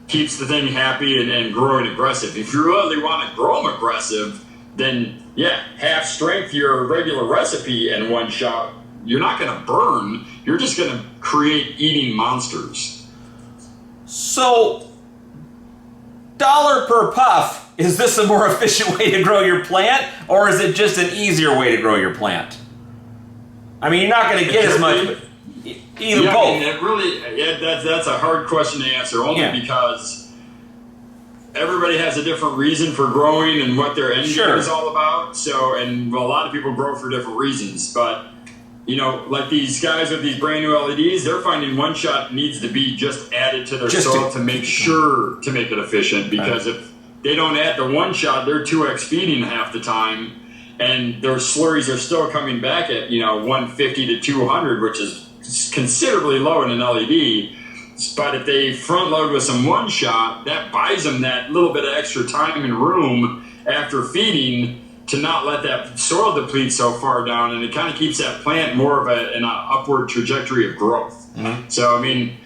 Keeps the thing happy and growing aggressive. If you really want to grow them aggressive, then half strength your regular recipe and one shot. You're not going to burn. You're just going to create eating monsters. So, dollar per puff, is this a more efficient way to grow your plant, or is it just an easier way to grow your plant? I mean, you're not going to get as much, but either both. I mean, it really, that's a hard question to answer, only because everybody has a different reason for growing and what their end game is all about. So, and a lot of people grow for different reasons, but like these guys with these brand new LEDs, they're finding one shot needs to be just added to their soil to make sure to make it efficient. Because if they don't add the one shot, they're 2x feeding half the time, and their slurries are still coming back at 150 to 200, which is considerably low in an LED. But if they front load with some one shot, that buys them that little bit of extra time and room after feeding to not let that soil deplete so far down, and it kind of keeps that plant more of an upward trajectory of growth. So, I mean,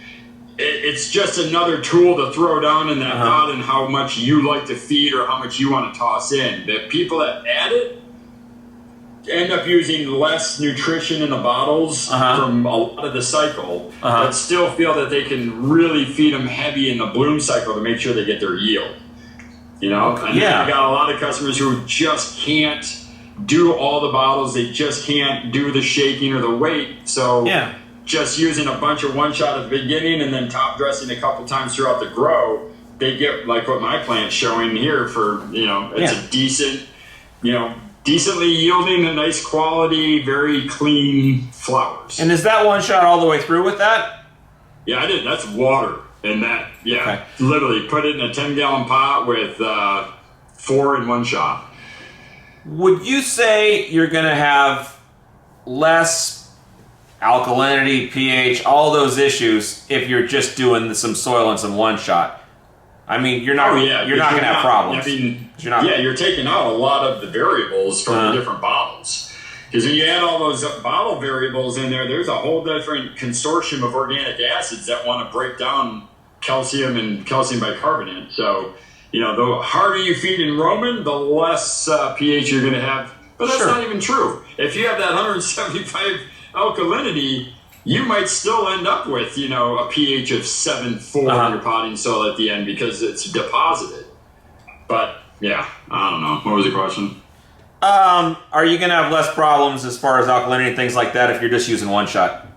it's just another tool to throw down in that pot and how much you like to feed or how much you want to toss in. The people that add it end up using less nutrition in the bottles from a lot of the cycle, but still feel that they can really feed them heavy in the bloom cycle to make sure they get their yield. And I got a lot of customers who just can't do all the bottles. They just can't do the shaking or the weight. So just using a bunch of one shot at the beginning and then top dressing a couple times throughout the grow, they get like what my plant's showing here for, it's a decent, decently yielding, a nice quality, very clean flowers. And is that one shot all the way through with that? Yeah, I did. That's water. And that, literally put it in a 10-gallon pot with 4 in one shot. Would you say you're going to have less alkalinity, pH, all those issues if you're just doing some soil and some one shot? I mean, you're not going to have problems. I mean, you're taking out a lot of the variables from the different bottles. Because when you add all those bottle variables in there, there's a whole different consortium of organic acids that want to break down calcium and calcium bicarbonate. So, the harder you feed in Roman, the less pH you're going to have. But that's not even true. If you have that 175 alkalinity, you might still end up with, a pH of 7.4 in your potting soil at the end because it's deposited. But, I don't know. What was the question? Are you going to have less problems as far as alkalinity and things like that if you're just using one shot?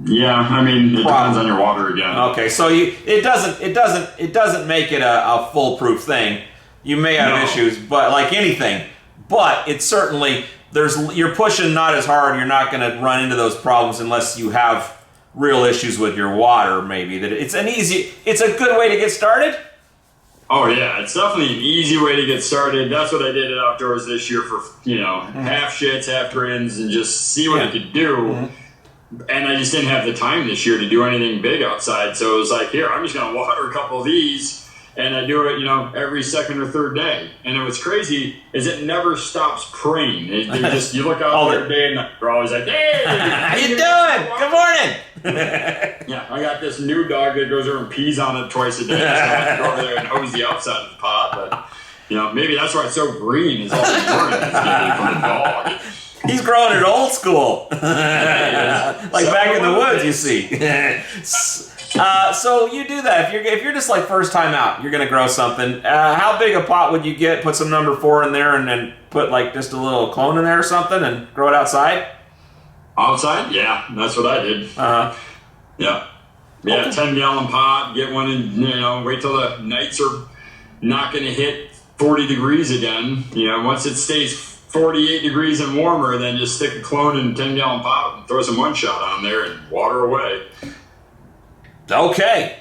Yeah, I mean, it depends on your water again. Okay, so it doesn't make it a foolproof thing. You may have issues, but like anything, but it's certainly you're pushing not as hard. You're not going to run into those problems unless you have real issues with your water. Maybe it's a good way to get started. Oh yeah, it's definitely an easy way to get started. That's what I did at Outdoors this year for half shits, half grins, and just see what it could do. And I just didn't have the time this year to do anything big outside. So it was like, here, I'm just going to water a couple of these. And I do it, every second or third day. And what's crazy is it never stops praying. You look out there day and night. They're always like, hey! How you doing? Good morning! I got this new dog that goes over and pees on it twice a day. So I have to go over there and hose the outside of the pot. But, maybe that's why it's so green is all the urine it's getting from the dog. He's growing it old school. Like back in the woods, you see. So you do that. If you're just like first time out, you're going to grow something. How big a pot would you get? Put some number 4 in there and then put like just a little clone in there or something and grow it outside? Outside? Yeah, that's what I did. Yeah. Yeah, Okay. 10-gallon pot, get one in, wait till the nights are not going to hit 40 degrees again. Once it stays 48 degrees and warmer, then just stick a clone in a 10-gallon pot and throw some one-shot on there and water away. Okay.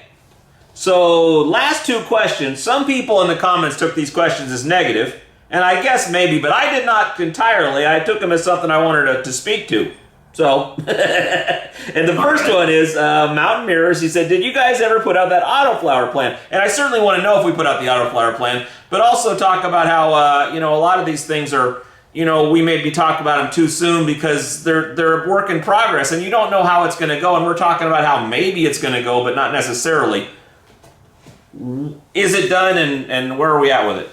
So, last two questions. Some people in the comments took these questions as negative, and I guess maybe, but I did not entirely. I took them as something I wanted to speak to. So, and the first one is Mountain Mirrors. He said, did you guys ever put out that Autoflower plan? And I certainly want to know if we put out the Autoflower plan, but also talk about how, a lot of these things are, we maybe talk about them too soon because they're a work in progress and you don't know how it's going to go. And we're talking about how maybe it's going to go, but not necessarily. Is it done and where are we at with it?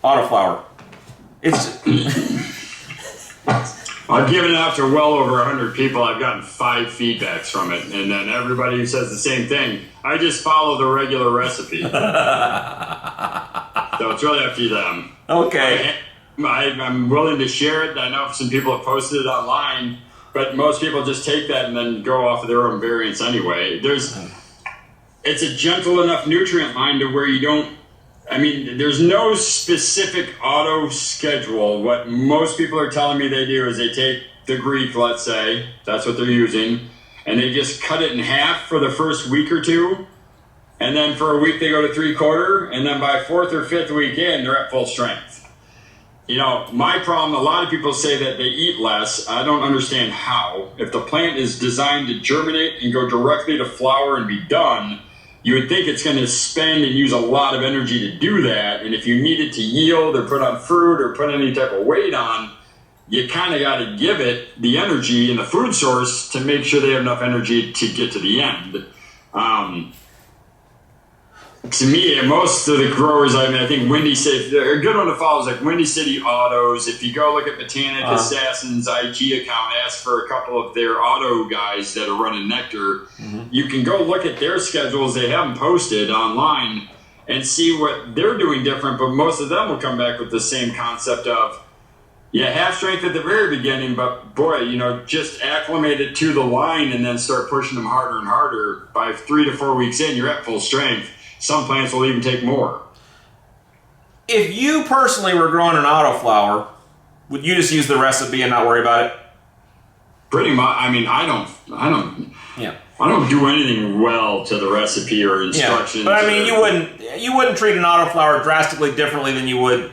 Autoflower. I've given it out to well over 100 people. I've gotten 5 feedbacks from it, and then everybody says the same thing. I just follow the regular recipe. So it's really up to them. Okay. I'm willing to share it. I know some people have posted it online, but most people just take that and then go off of their own variants anyway. It's a gentle enough nutrient line to where you don't, there's no specific auto schedule. What most people are telling me they do is they take the Greek, let's say, that's what they're using, and they just cut it in half for the first week or two, and then for a week they go to 3/4, and then by 4th or 5th week in, they're at full strength. My problem, a lot of people say that they eat less. I don't understand how. If the plant is designed to germinate and go directly to flower and be done, you would think it's going to spend and use a lot of energy to do that. And if you need it to yield or put on fruit or put any type of weight on, you kind of got to give it the energy and the food source to make sure they have enough energy to get to the end. To me, most of the growers, I think Windy City, a good one to follow is like Windy City Autos. If you go look at Botanic Assassin's IG account, ask for a couple of their auto guys that are running nectar. You can go look at their schedules. They have them posted online and see what they're doing different, but most of them will come back with the same concept of, half strength at the very beginning, but boy, just acclimate it to the line and then start pushing them harder and harder. By 3 to 4 weeks in, you're at full strength. Some plants will even take more. If you personally were growing an autoflower, would you just use the recipe and not worry about it? Pretty much. I don't do anything well to the recipe or instructions. Yeah. But you wouldn't treat an autoflower drastically differently than you would a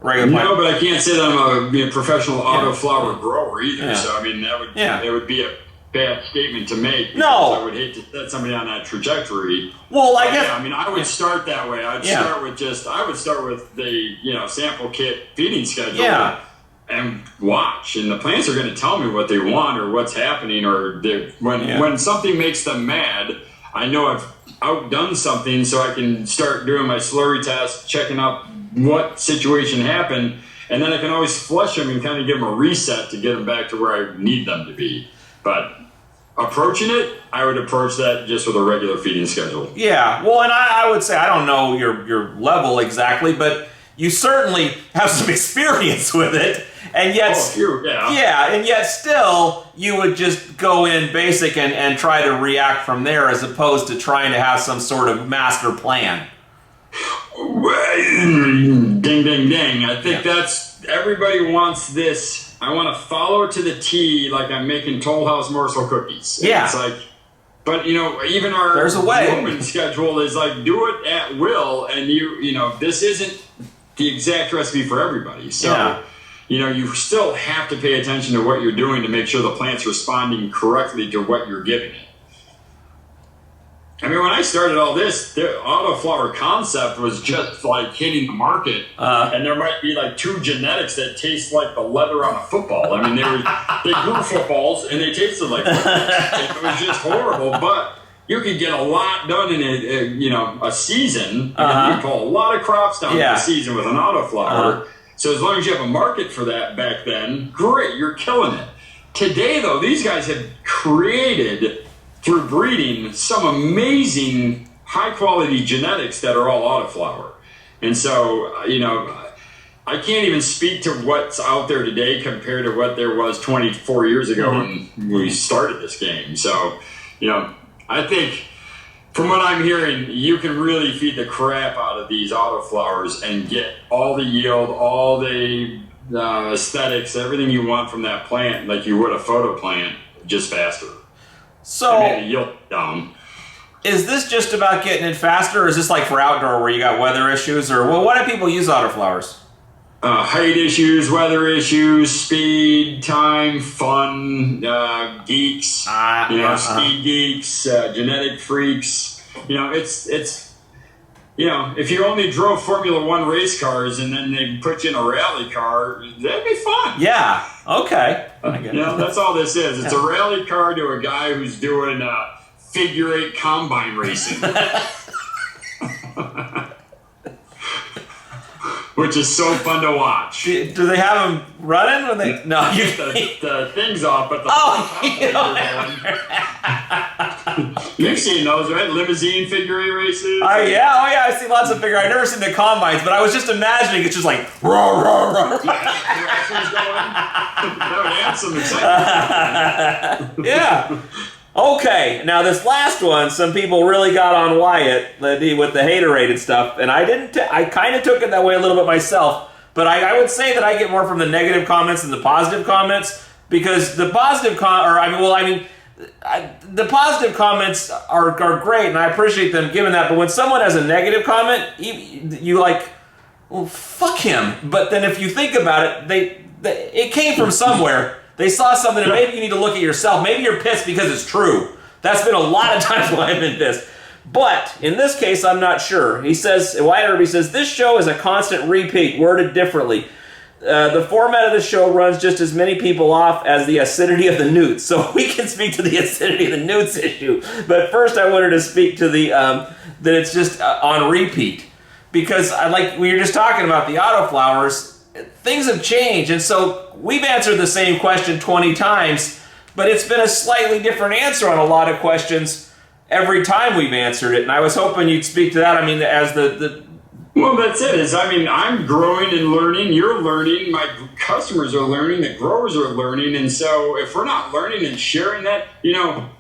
regular plant. No, but I can't say that I'm a professional autoflower grower either. Yeah. So that would be a bad statement to make. No, I would hate to set somebody on that trajectory. Well, I guess I would start that way. I would start with the sample kit feeding schedule. And watch, and the plants are going to tell me what they want or what's happening, or when something makes them mad. I know I've outdone something, so I can start doing my slurry test, checking out what situation happened, and then I can always flush them and kind of give them a reset to get them back to where I need them to be. But approaching it, I would approach that just with a regular feeding schedule. Yeah, well, and I would say, I don't know your level exactly, but you certainly have some experience with it, and yet, and yet still, you would just go in basic and try to react from there, as opposed to trying to have some sort of master plan. Ding, ding, ding. I think that's, everybody wants this. I want to follow it to the T, like I'm making Toll House morsel cookies. Yeah. It's like, but even our There's a way. Roman schedule is like, do it at will, and this isn't the exact recipe for everybody. So, you still have to pay attention to what you're doing to make sure the plant's responding correctly to what you're giving it. When I started all this, the autoflower concept was just like hitting the market, and there might be like 2 genetics that taste like the leather on a football. They grew footballs and they tasted like footballs. It was just horrible, but you could get a lot done in a season. You can pull a lot of crops down in a season with an autoflower. So as long as you have a market for that back then, great, you're killing it. Today, though, these guys have created, through breeding, some amazing high-quality genetics that are all autoflower. And so, I can't even speak to what's out there today compared to what there was 24 years ago when we started this game. So, I think from what I'm hearing, you can really feed the crap out of these autoflowers and get all the yield, all the aesthetics, everything you want from that plant, like you would a photo plant, just faster. So maybe yield down. Is this just about getting it faster, or is this like for outdoor where you got weather issues, or what do people use autoflowers? Height issues, weather issues, speed, time, fun, geeks, speed geeks, genetic freaks. It's if you only drove Formula One race cars and then they put you in a rally car, that'd be fun. Yeah. Okay. That's all this is. It's a rally car to a guy who's doing figure 8 combine racing. Which is so fun to watch. Do they have them running when they? No, you get the things off, but you've seen those, right? Limousine figure 8 races. Yeah. I've seen lots of figure. I've never seen the combines, but I was just imagining it's just like roar, roar, roar. That would add some excitement. Yeah. Okay, now this last one, some people really got on Wyatt with the hater-rated stuff, and I kind of took it that way a little bit myself, but I would say that I get more from the negative comments than the positive comments, because the positive the positive comments are great, and I appreciate them giving that, but when someone has a negative comment, you like, well, fuck him. But then if you think about it, it came from somewhere. They saw something, and maybe you need to look at yourself. Maybe you're pissed because it's true. That's been a lot of times when I've been pissed. But in this case, I'm not sure. He says, Wyatt Irby says, this show is a constant repeat, worded differently. The format of the show runs just as many people off as the acidity of the newts. So we can speak to the acidity of the newts issue. But first I wanted to speak to the that it's just on repeat. Because like we were just talking about the autoflowers, things have changed, and so we've answered the same question 20 times, but it's been a slightly different answer on a lot of questions every time we've answered it, and I was hoping you'd speak to that. I mean, as Well, that's it. I'm growing and learning. You're learning. My customers are learning. The growers are learning. And so if we're not learning and sharing that,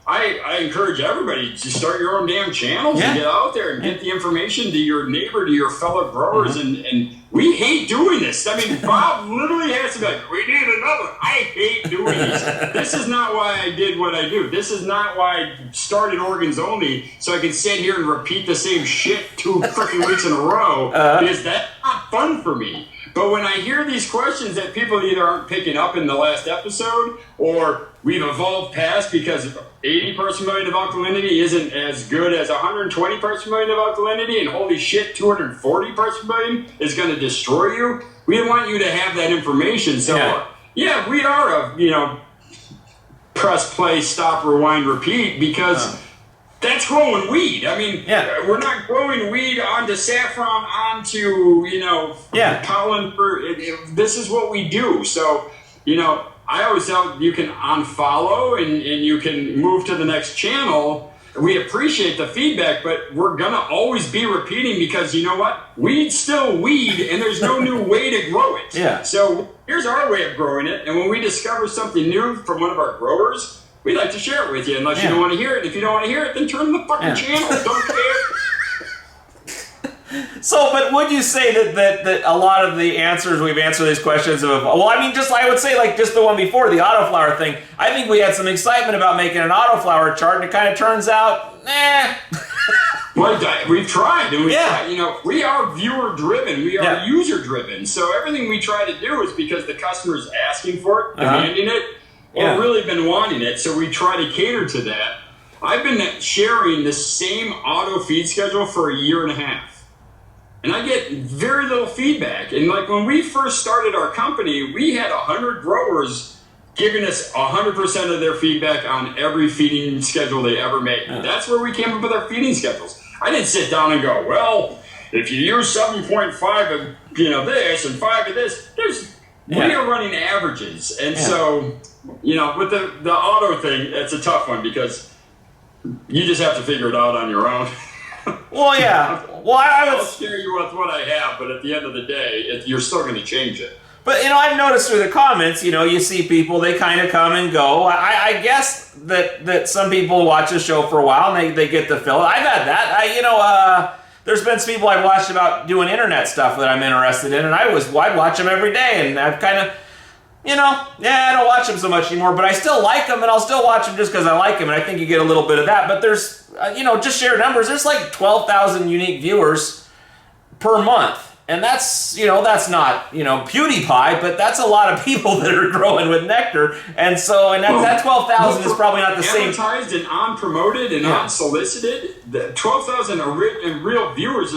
I encourage everybody to start your own damn channels and get out there and get the information to your neighbor, to your fellow growers. And we hate doing this. I mean, Bob literally has to be like, we need another. I hate doing this. This is not why I did what I do. This is not why I started Organs Only, so I can sit here and repeat the same shit 2 freaking weeks in a row, because that's not fun for me. But when I hear these questions that people either aren't picking up in the last episode, or we've evolved past because 80 parts per million of alkalinity isn't as good as 120 parts per million of alkalinity, and holy shit, 240 parts per million is going to destroy you, we want you to have that information. So, yeah we are press, play, stop, rewind, repeat, because that's growing weed. I mean, we're not growing weed onto saffron, onto, pollen. This is what we do. So, I always tell you can unfollow and you can move to the next channel. We appreciate the feedback, but we're going to always be repeating, because you know what? Weed's still weed, and there's no new way to grow it. Yeah. So here's our way of growing it. And when we discover something new from one of our growers, we'd like to share it with you, unless you don't want to hear it. If you don't want to hear it, then turn the fucking channel. Don't care. So, but would you say that a lot of the answers we've answered these questions have, well, I mean, I would say like just the one before, the autoflower thing, I think we had some excitement about making an autoflower chart, and it kind of turns out, Well, we've tried, and we are viewer-driven, we are user-driven, so everything we try to do is because the customer's asking for it, demanding it, or really been wanting it, so we try to cater to that. I've been sharing the same auto feed schedule for a year and a half. And I get very little feedback. And like when we first started our company, we had 100 growers giving us 100% of their feedback on every feeding schedule they ever made. That's where we came up with our feeding schedules. I didn't sit down and go, well, if you use 7.5 of this and 5 of this, we are running averages. And so, with the auto thing, it's a tough one, because you just have to figure it out on your own. Well, Well, I'll scare you with what I have, but at the end of the day, you're still going to change it. But, I've noticed through the comments, you see people, they kind of come and go. I guess that some people watch the show for a while and they get the fill. I've had that. There's been some people I've watched about doing internet stuff that I'm interested in, and I'd watch them every day, and I've kind of, I don't watch them so much anymore, but I still like them, and I'll still watch them just because I like them, and I think you get a little bit of that. But there's, just sheer numbers, there's like 12,000 unique viewers per month. And that's, that's not, PewDiePie, but that's a lot of people that are growing with nectar. And so, that 12,000 is probably not the same. Advertised and unpromoted and unsolicited, the 12,000 real viewers,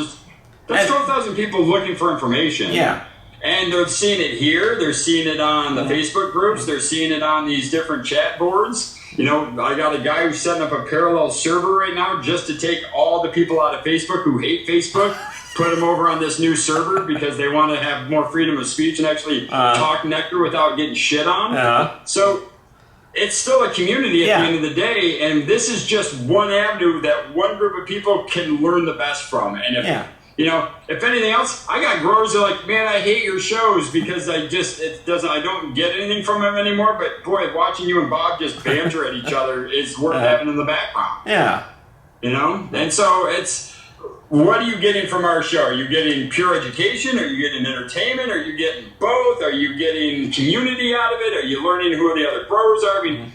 that's 12,000 people looking for information. Yeah. And they're seeing it here, they're seeing it on the Facebook groups, they're seeing it on these different chat boards. I got a guy who's setting up a parallel server right now just to take all the people out of Facebook who hate Facebook, put them over on this new server because they want to have more freedom of speech and actually talk nectar without getting shit on. So it's still a community at the end of the day, and this is just one avenue that one group of people can learn the best from. And if anything else, I got growers that are like, man, I hate your shows because I don't get anything from them anymore. But boy, watching you and Bob just banter at each other is worth having in the background. Yeah. And so it's, what are you getting from our show? Are you getting pure education? Are you getting entertainment? Are you getting both? Are you getting community out of it? Are you learning who the other growers are? I mean,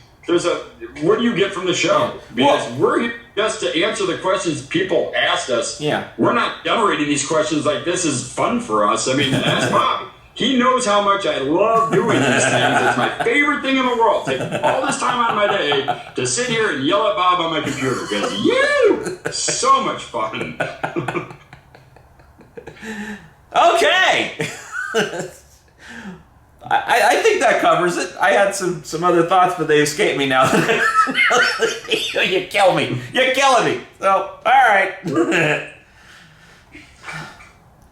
what do you get from the show? Because we're here just to answer the questions people asked us. Yeah. We're not generating these questions like this is fun for us. I mean, ask Bob. He knows how much I love doing these things. It's my favorite thing in the world. Take all this time out of my day to sit here and yell at Bob on my computer because so much fun. Okay. I think that covers it. I had some other thoughts, but they escaped me now. You kill me. You're killing me. So, all right.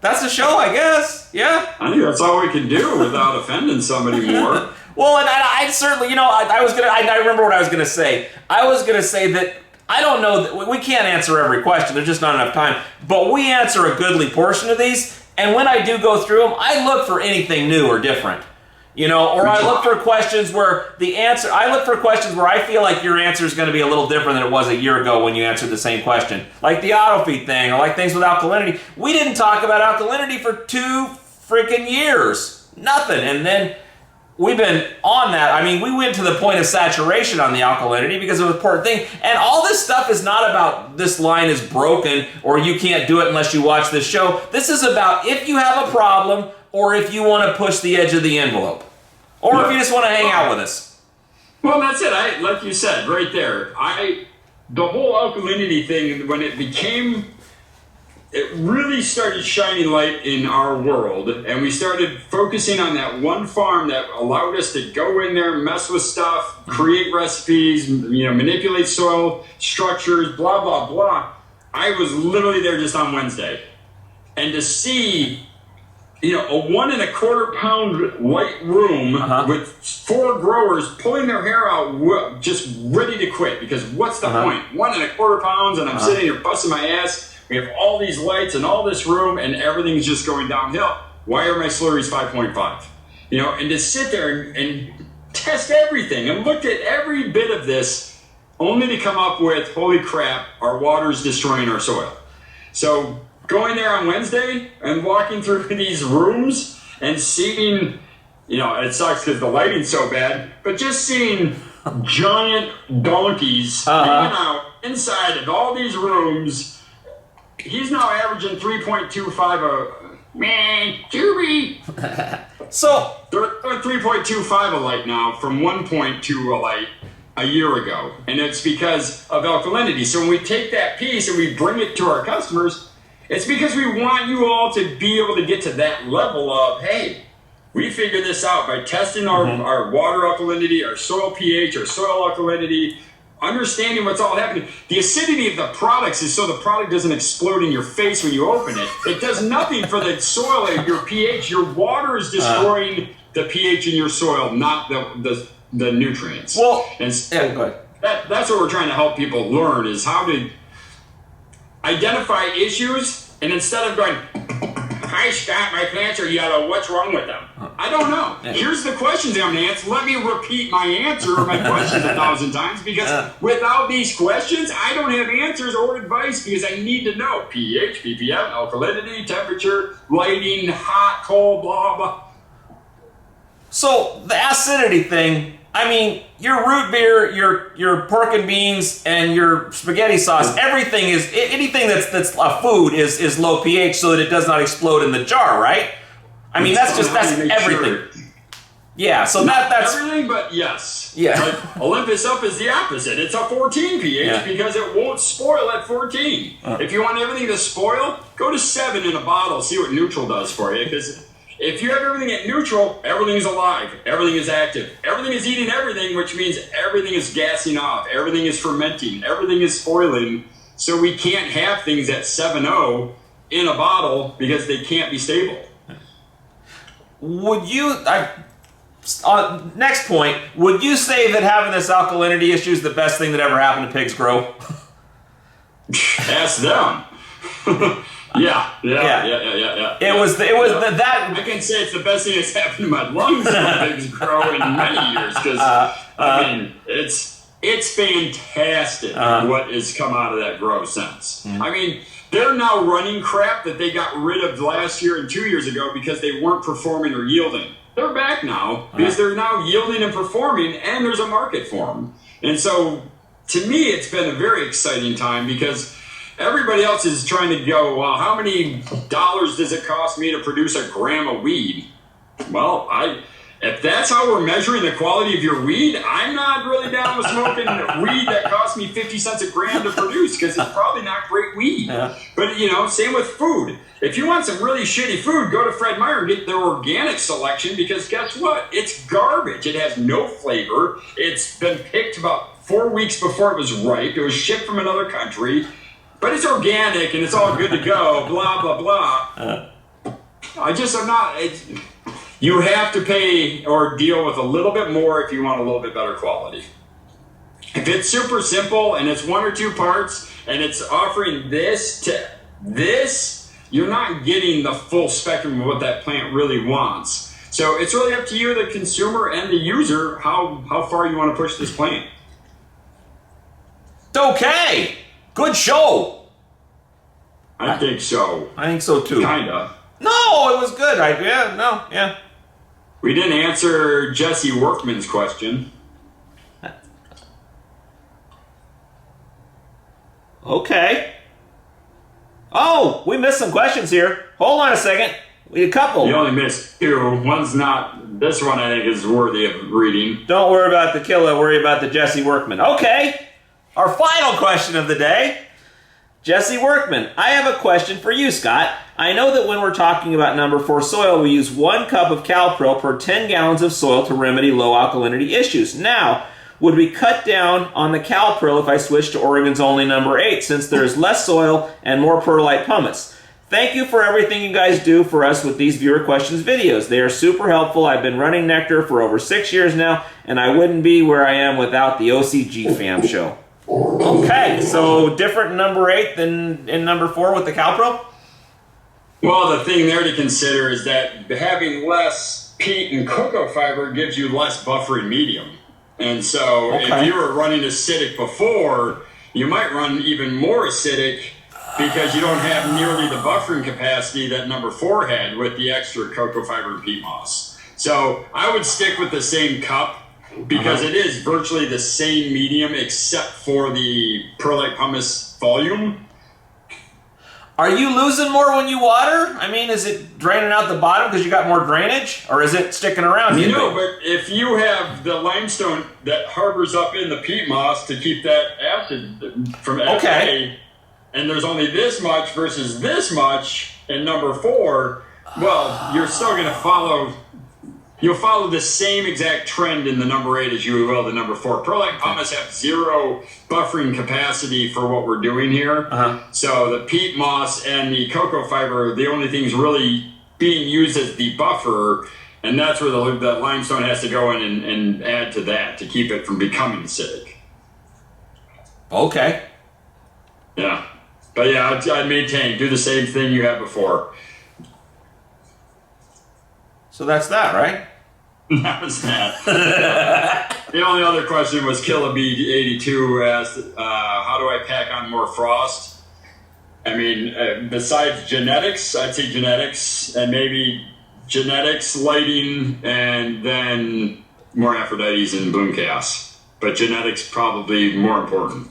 That's the show, I guess. Yeah. I think that's all we can do without offending somebody more. Well, and I certainly, I remember what I was gonna say. I was gonna say that I don't know that we can't answer every question. There's just not enough time. But we answer a goodly portion of these, and when I do go through them, I look for anything new or different. Or I look for questions where I look for questions where I feel like your answer is going to be a little different than it was a year ago when you answered the same question. Like the auto feed thing, or like things with alkalinity. We didn't talk about alkalinity for 2 freaking years. Nothing. And then we've been on that. I mean, we went to the point of saturation on the alkalinity because it was an important thing. And all this stuff is not about this line is broken or you can't do it unless you watch this show. This is about if you have a problem or if you want to push the edge of the envelope. Or if you just want to hang out with us. Well, that's it. Like you said, right there. The whole alkalinity thing, when it really started shining light in our world, and we started focusing on that one farm that allowed us to go in there, mess with stuff, create recipes, manipulate soil structures, blah, blah, blah. I was literally there just on Wednesday. And to see a 1 1/4 pound white room with 4 growers pulling their hair out, just ready to quit. Because what's the point? 1 1/4 pounds, and I'm sitting here busting my ass. We have all these lights and all this room, and everything's just going downhill. Why are my slurries 5.5? And to sit there and test everything and looked at every bit of this, only to come up with, holy crap, our water's destroying our soil. So going there on Wednesday and walking through these rooms and seeing, it sucks because the lighting's so bad, but just seeing giant donkeys hanging out inside of all these rooms. He's now averaging 3.25 So they're 3.25 a light now from 1.2 a light a year ago. And it's because of alkalinity. So when we take that piece and we bring it to our customers, it's because we want you all to be able to get to that level of, hey, we figured this out by testing our water alkalinity, our soil pH, our soil alkalinity, understanding what's all happening. The acidity of the products is so the product doesn't explode in your face when you open it. It does nothing for the soil and your pH. Your water is destroying the pH in your soil, not the nutrients. Well, and yeah, go ahead. That's what we're trying to help people learn, is how to identify issues And instead of going, "Hi, Scott, my plants are yellow. What's wrong with them?" I don't know. Yeah. Here's the questions I'm going to answer. Let me repeat my answer or my questions 1,000 times, because without these questions, I don't have answers or advice, because I need to know pH, ppm, alkalinity, temperature, lighting, hot, cold, blah, blah. So the acidity thing, I mean, your root beer, your pork and beans, and your spaghetti sauce, everything is, anything that's a food is low pH so that it does not explode in the jar, right? I mean, that's everything. Sure. Yeah, so that's everything, but yes. Yeah. Like Olympus Up is the opposite. It's a 14 pH because it won't spoil at 14. If you want everything to spoil, go to 7 in a bottle. See what neutral does for you. Because if you have everything at neutral, everything is alive. Everything is active. Everything is eating everything, which means everything is gassing off. Everything is fermenting. Everything is spoiling. So we can't have things at 7.0 in a bottle because they can't be stable. Would you, next point, would you say that having this alkalinity issue is the best thing that ever happened to Pigs Grow? Ask them. Yeah. It was that. I can say it's the best thing that's happened to my lungs when Pigs Grow in many years, because I mean it's fantastic what has come out of that grow since. I mean, they're now running crap that they got rid of last year and 2 years ago because they weren't performing or yielding. They're back now because they're now yielding and performing, and there's a market for them. And so, to me, it's been a very exciting time, because everybody else is trying to go, well, how many dollars does it cost me to produce a gram of weed? Well, if that's how we're measuring the quality of your weed, I'm not really down with smoking weed that costs me 50 cents a gram to produce, because it's probably not great weed. Yeah. But, same with food. If you want some really shitty food, go to Fred Meyer and get their organic selection, because guess what? It's garbage. It has no flavor. It's been picked about 4 weeks before it was ripe. It was shipped from another country. But it's organic and it's all good to go, blah, blah, blah. I'm not... You have to pay or deal with a little bit more if you want a little bit better quality. If it's super simple and it's 1 or 2 parts and it's offering this to this, you're not getting the full spectrum of what that plant really wants. So it's really up to you, the consumer and the user, how far you want to push this plant. Okay. Good show. I think so. I think so too. Kinda. No, it was good. Yeah. We didn't answer Jesse Workman's question. Okay. Oh, we missed some questions here. Hold on a second. We had a couple. You only missed 2. One's not... This one, I think, is worthy of reading. Don't worry about the killer. Worry about the Jesse Workman. Okay. Our final question of the day. Jesse Workman, I have a question for you, Scott. I know that when we're talking about number 4 soil, we use 1 cup of Calpril per 10 gallons of soil to remedy low alkalinity issues. Now, would we cut down on the Calpril if I switch to Oregon's only number 8, since there is less soil and more perlite pumice? Thank you for everything you guys do for us with these viewer questions videos. They are super helpful. I've been running Nectar for over 6 years now, and I wouldn't be where I am without the OCGFAM show. Okay, so different number 8 than in number 4 with the Calpril? Well, the thing there to consider is that having less peat and cocoa fiber gives you less buffering medium. And so if you were running acidic before, you might run even more acidic because you don't have nearly the buffering capacity that number 4 had with the extra cocoa fiber and peat moss. So I would stick with the same cup, because it is virtually the same medium except for the perlite pumice volume. Are you losing more when you water? I mean, is it draining out the bottom because you got more drainage? Or is it sticking around? No, but if you have the limestone that harbors up in the peat moss to keep that acid from FA, and there's only this much versus this much in number 4, well, you're still going to follow... You'll follow the same exact trend in the number 8 as you will the number 4. Perlite pumice have 0 buffering capacity for what we're doing here. So the peat moss and the cocoa fiber are the only things really being used as the buffer, and that's where the limestone has to go in and add to that to keep it from becoming acidic. Okay. Yeah. But yeah, I'd maintain, do the same thing you had before. So that's that, right? That was that. The only other question was Killabee82 who asked, how do I pack on more frost? I mean, besides genetics, I'd say genetics and maybe genetics, lighting, and then more Aphrodites and bloom chaos. But genetics probably more important.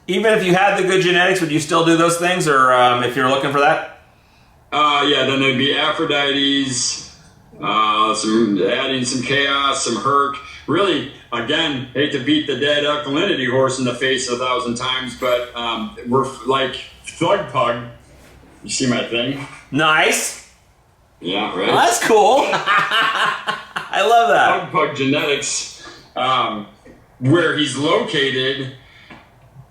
Even if you had the good genetics, would you still do those things, or if you're looking for that? Yeah, then there'd be Aphrodites, adding some chaos, some herc. Really, again, hate to beat the dead alkalinity horse in the face 1,000 times, but we're like Thug Pug. You see my thing? Nice. Yeah, right. Well, that's cool. I love that. Thug Pug genetics, where he's located,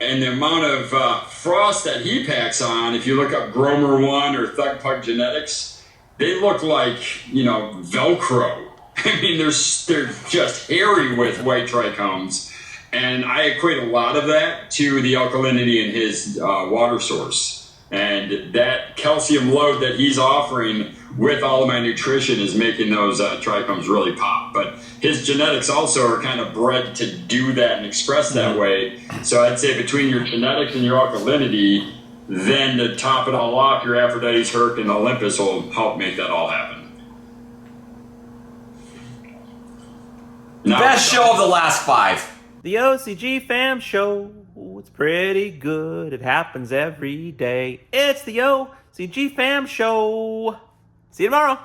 and the amount of frost that he packs on. If you look up Gromer 1 or Thug Pug genetics, they look like, Velcro. I mean, they're just hairy with white trichomes. And I equate a lot of that to the alkalinity in his water source. And that calcium load that he's offering with all of my nutrition is making those trichomes really pop. But his genetics also are kind of bred to do that and express that way. So I'd say between your genetics and your alkalinity, then to top it all off, your Aphrodite's, Herc, and Olympus will help make that all happen. Best show of the last 5. The OCGFAM show. It's pretty good. It happens every day. It's the OCGFAM show. See you tomorrow.